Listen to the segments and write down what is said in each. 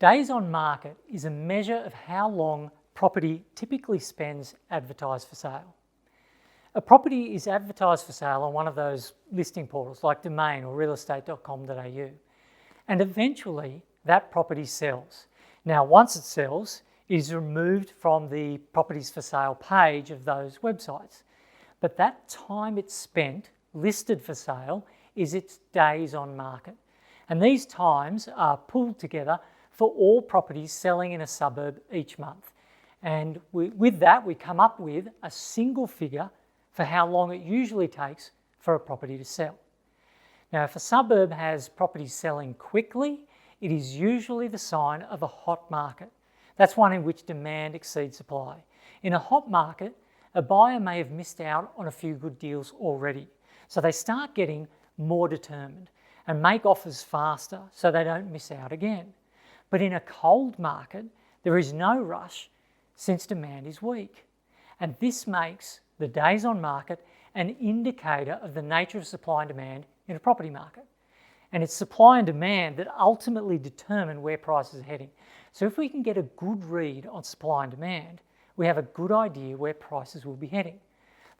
Days on market is a measure of how long property typically spends advertised for sale. A property is advertised for sale on one of those listing portals like Domain or realestate.com.au, and eventually that property sells. Now, once it sells, it is removed from the properties for sale page of those websites. But that time it's spent listed for sale is its days on market. And these times are pulled together for all properties selling in a suburb each month. And with that, we come up with a single figure for how long it usually takes for a property to sell. Now, if a suburb has properties selling quickly, it is usually the sign of a hot market. That's one in which demand exceeds supply. In a hot market, a buyer may have missed out on a few good deals already, so they start getting more determined and make offers faster so they don't miss out again. But in a cold market, there is no rush since demand is weak. And this makes the days on market an indicator of the nature of supply and demand in a property market. And it's supply and demand that ultimately determine where prices are heading. So if we can get a good read on supply and demand, we have a good idea where prices will be heading.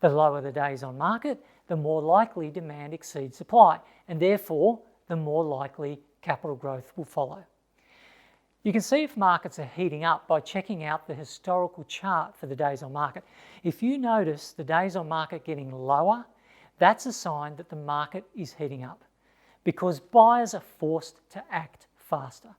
The lower the days on market, the more likely demand exceeds supply, and therefore the more likely capital growth will follow. You can see if markets are heating up by checking out the historical chart for the days on market. If you notice the days on market getting lower, that's a sign that the market is heating up because buyers are forced to act faster.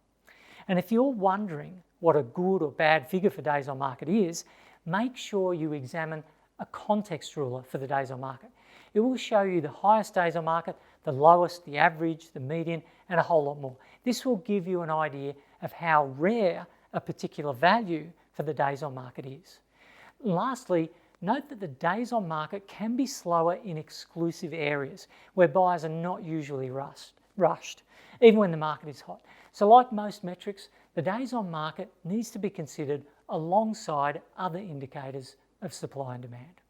And if you're wondering what a good or bad figure for days on market is, make sure you examine a context ruler for the days on market. It will show you the highest days on market, the lowest, the average, the median, and a whole lot more. This will give you an idea of how rare a particular value for the days on market is. Lastly, note that the days on market can be slower in exclusive areas where buyers are not usually rushed, even when the market is hot. So like most metrics, the days on market needs to be considered alongside other indicators of supply and demand.